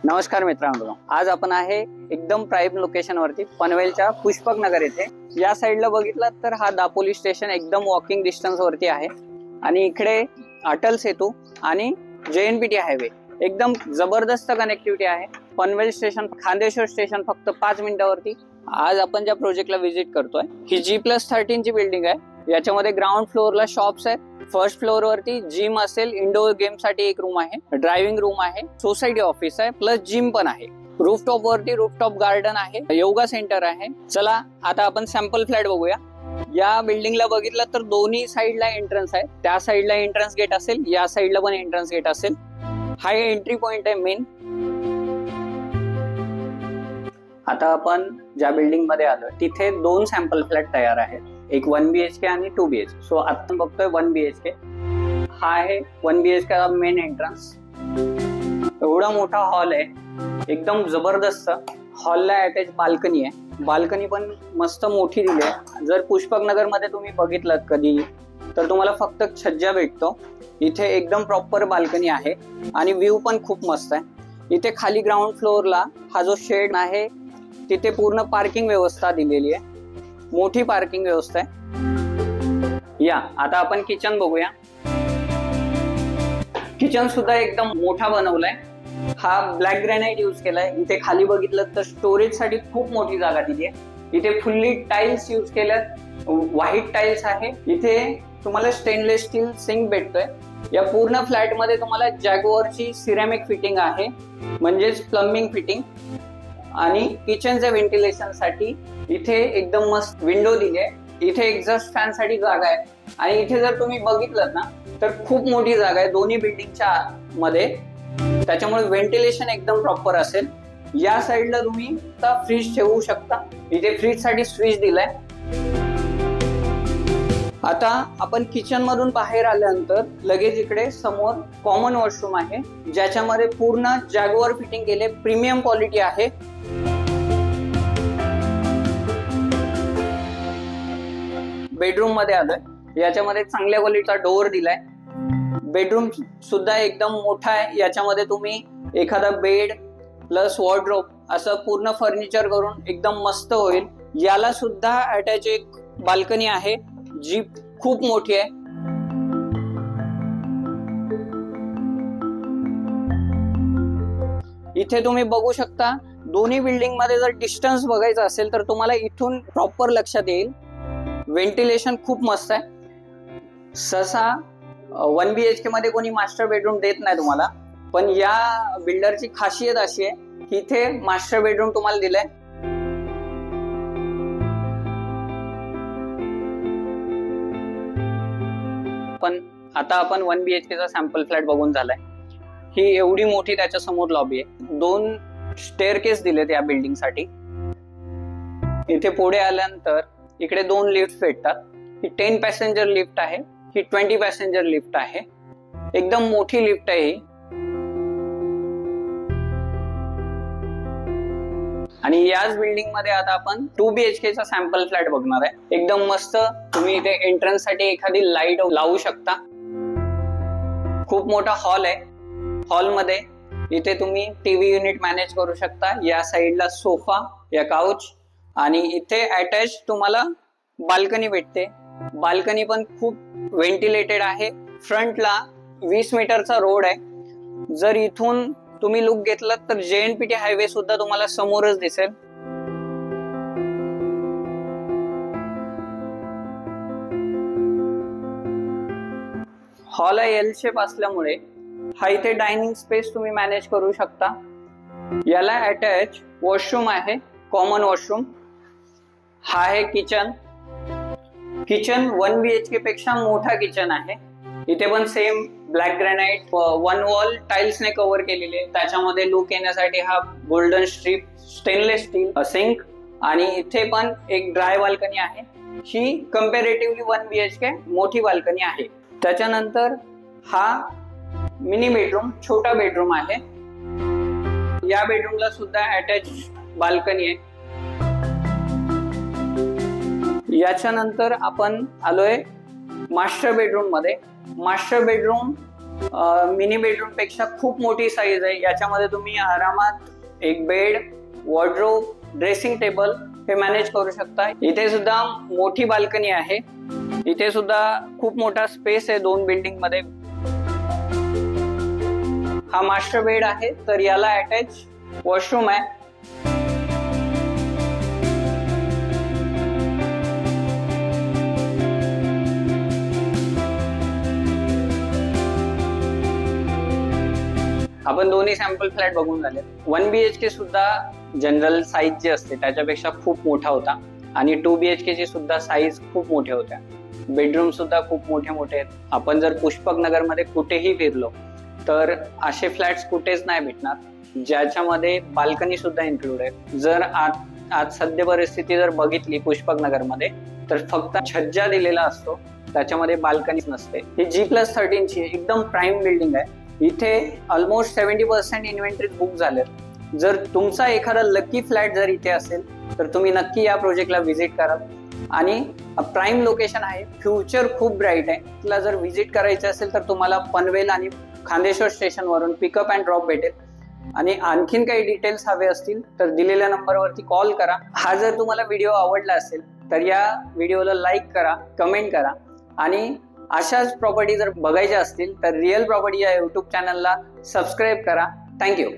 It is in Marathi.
नमस्कार मित्रांनो, आज आपण आहे एकदम प्राईम लोकेशन वरती पनवेलच्या पुष्पक नगर येथे। या साइडला बघितलं तर हा दापोली स्टेशन एकदम वॉकिंग डिस्टन्स वरती आहे आणि इकडे अटल सेतू आणि JNPT हायवे एकदम जबरदस्त कनेक्टिव्हिटी आहे। पनवेल स्टेशन खांदेश्वर स्टेशन फक्त 5 मिनिटावरती। आज आपण ज्या प्रोजेक्टला व्हिजिट करतोय ही G+13 ची बिल्डिंग आहे। याच्यामध्ये ग्राउंड फ्लोअरला शॉप्स आहेत, फर्स्ट फ्लोअर वरती जिम असेल, इंडोर गेम साठी एक रूम आहे, ड्रायव्हिंग रूम आहे, सोसायटी ऑफिस आहे, प्लस जिम पण आहे। रूफटॉप वरती रूफटॉप गार्डन आहे, योगा सेंटर आहे। चला आता आपण सॅम्पल फ्लॅट बघूया। या बिल्डिंगला बघितलं तर दोन्ही साइडला एंट्रन्स आहे, त्या साइडला एंट्रन्स गेट असेल, या साइडला पण एंट्रन्स गेट असेल। हा एंट्री पॉइंट आहे मेन। आता आपण ज्या बिल्डिंग मध्ये आलोय तिथे 2 सॅम्पल फ्लॅट तयार आहेत, एक 1 BHK आणि 2 BHK। सो आपण बघतोय 1 BHK। हा आहे 1 BHK का मेन एंट्रन्स। एवढा मोठा हॉल आहे, एकदम जबरदस्त। हॉलला अटॅच बाल्कनी आहे, बाल्कनी पण मस्त मोठी दिली आहे। जर पुष्पक नगर मध्ये तुम्ही बघितलं कधी तर तुम्हाला फक्त छज्जा भेटतो, इथे एकदम प्रॉपर बाल्कनी आहे आणि व्ह्यू पण खूप मस्त आहे। इथे खाली ग्राउंड फ्लोअरला हा जो शेड आहे तिथे पूर्ण पार्किंग व्यवस्था दिलेली आहे, मोठी पार्किंग व्यवस्था आहे। या आता आपण किचन बघूया। किचन सुद्धा एकदम मोठा बनवलाय। हा ब्लॅक ग्रॅनाइट यूज केलाय। इथे खाली बघितलं तर स्टोरेज साठी खूप मोठी जागा दिली आहे। इथे फुल्ली टाइल्स यूज केल्यात, व्हाईट टाइल्स आहे। इथे तुम्हाला स्टेनलेस स्टील सिंक भेटतोय। या पूर्ण फ्लॅट मध्ये तुम्हाला जॅगुआरची सिरॅमिक फिटिंग आहे, म्हणजेच प्लंबिंग फिटिंग। आणि किचनच्या व्हेंटिलेशन साठी इथे एकदम मस्त विंडो दिली आहे। इथे एक्झॉस्ट फॅन साठी जागा आहे आणि इथे जर तुम्ही बघितलं ना तर खूप मोठी जागा आहे दोन्ही बिल्डिंगच्या मध्ये, त्याच्यामुळे व्हेंटिलेशन एकदम प्रॉपर असेल। या साइडला तुम्ही फ्रीज ठेवू शकता, इथे फ्रीज साठी स्विच दिलाय। आता आपण किचन मधून बाहेर आल्यानंतर लगेच इकडे समोर कॉमन वॉशरूम आहे, ज्याच्यामध्ये पूर्ण जॅगुआर फिटिंग केले, प्रीमियम क्वालिटी आहे। बेडरूम मध्ये आलोय, याच्यामध्ये चांगल्या क्वालिटीचा डोअर दिलाय। बेडरूम सुद्धा एकदम मोठा आहे, याच्यामध्ये तुम्ही एखादा बेड प्लस वॉर्डरोब असं पूर्ण फर्निचर करून एकदम मस्त होईल। याला सुद्धा अटॅच एक बाल्कनी आहे, जी खूप मोठी आहे। इथे तुम्ही बघू शकता दोन्ही बिल्डिंग मध्ये जर डिस्टन्स बघायचं असेल तर तुम्हाला इथून प्रॉपर लक्षात येईल। व्हेंटिलेशन खूप मस्त आहे। सहसा 1 BHK मध्ये कोणी मास्टर बेडरूम देत नाही तुम्हाला, पण या बिल्डरची खासियत अशी आहे की इथे मास्टर बेडरूम तुम्हाला दिलंय। पण आता आपण 1 BHK चा सॅम्पल फ्लॅट बघून झालाय। ही एवढी मोठी त्याच्या समोर लॉबी आहे, 2 स्टेअरकेस दिलेत या बिल्डिंग साठी। इथे पुढे आल्यानंतर इकडे 2 लिफ्ट भेटतात। ही 10 पॅसेंजर लिफ्ट आहे, ही 20 पॅसेंजर लिफ्ट आहे। एकदम मोठी लिफ्ट आहे ही। आणि याच बिल्डिंग मध्ये आता आपण 2 BHK चा सॅम्पल फ्लॅट बघणार आहे। एकदम मस्त, तुम्ही इथे एंट्रन्स साठी एखादी लाईट लावू शकता। खूप मोठा हॉल आहे, हॉल मध्ये इथे तुम्ही टीव्ही युनिट मॅनेज करू शकता। या साइडला सोफा, या काउच आणि इथे अटॅच तुम्हाला बाल्कनी भेटते। बाल्कनी पण खूप व्हेंटिलेटेड आहे। फ्रंटला 20 मीटरचा रोड आहे। जर इथून तुम्ही लुक घेतला तर JNPT हायवे सुद्धा तुम्हाला समोरच दिसेल। हॉल एल शेप असल्यामुळे हा इथे डायनिंग स्पेस तुम्ही मॅनेज करू शकता। याला अटॅच वॉशरूम आहे, कॉमन वॉशरूम। हा आहे किचन। किचन 1 BHK पेक्षा मोठा किचन आहे। इथे पण same black granite 1 wall tiles ने कव्हर केलेले, त्याच्यामध्ये लुक येण्यासाठी हा golden strip stainless steel sink आणि इथे पण एक ड्राय बाल्कनी आहे। ही कंपॅरेटिव्हली 1 BHK मोठी बाल्कनी आहे। त्याच्यानंतर हा मिनी बेडरूम, छोटा बेडरूम आहे। या बेडरूमला सुद्धा अटॅच बाल्कनी आहे। याच्यानंतर आपण आलोय मास्टर बेडरूम मध्ये। मास्टर बेडरूम मिनी बेडरूम पेक्षा खूप मोठी साईज आहे. याच्यामध्ये तुम्ही आरामात एक बेड, वॉर्डरोब, ड्रेसिंग टेबल हे मॅनेज करू शकता. इथे सुद्धा मोठी बाल्कनी आहे. इथे सुद्धा खूप मोठा स्पेस आहे 2 बिल्डिंग मध्ये. हा मास्टर बेड आहे, तर याला अटॅच वॉशरूम आहे. आपण दोन्ही सॅम्पल फ्लॅट बघून झाले. 1 BHK सुद्धा जनरल साईज जी असते त्याच्यापेक्षा खूप मोठा होता आणि 2 BHK ची सुद्धा साईज खूप मोठ्या होत्या. बेडरूम सुद्धा खूप मोठे मोठे आहेत. आपण जर पुष्पक नगर मध्ये कुठेही फिरलो तर असे फ्लॅट्स कुठेच नाही भेटणार ज्याच्यामध्ये बाल्कनी सुद्धा इन्क्लूड आहे. जर आज सध्या परिस्थिती जर बघितली पुष्पक नगर मध्ये तर फक्त छज्जा दिलेला असतो, त्याच्यामध्ये बाल्कनीच नसते. ही G+13 ची एकदम प्राईम बिल्डिंग आहे. इथे ऑलमोस्ट 70% इन्व्हेंटरी बुक झालेत. जर तुमचा एखादा लकी फ्लॅट जर इथे असेल तर तुम्ही नक्की या प्रोजेक्टला व्हिजिट करा. आणि प्राईम लोकेशन आहे, फ्युचर खूप ब्राईट आहे. तिला जर व्हिजिट करायचं असेल तर तुम्हाला पनवेल आणि खांदेश्वर स्टेशन वरून पिकअप अँड ड्रॉप भेटेल. आणि आणखीन काही डिटेल्स हवे असतील तर दिलेल्या नंबरवरती कॉल करा. हा जर तुम्हाला व्हिडिओ आवडला असेल तर या व्हिडिओला लाईक करा, कमेंट करा. आणि अशाच प्रॉपर्टी जर बघायच्या असतील तर रिअल प्रॉपर्टी या YouTube चॅनलला सबस्क्राईब करा. थँक्यू.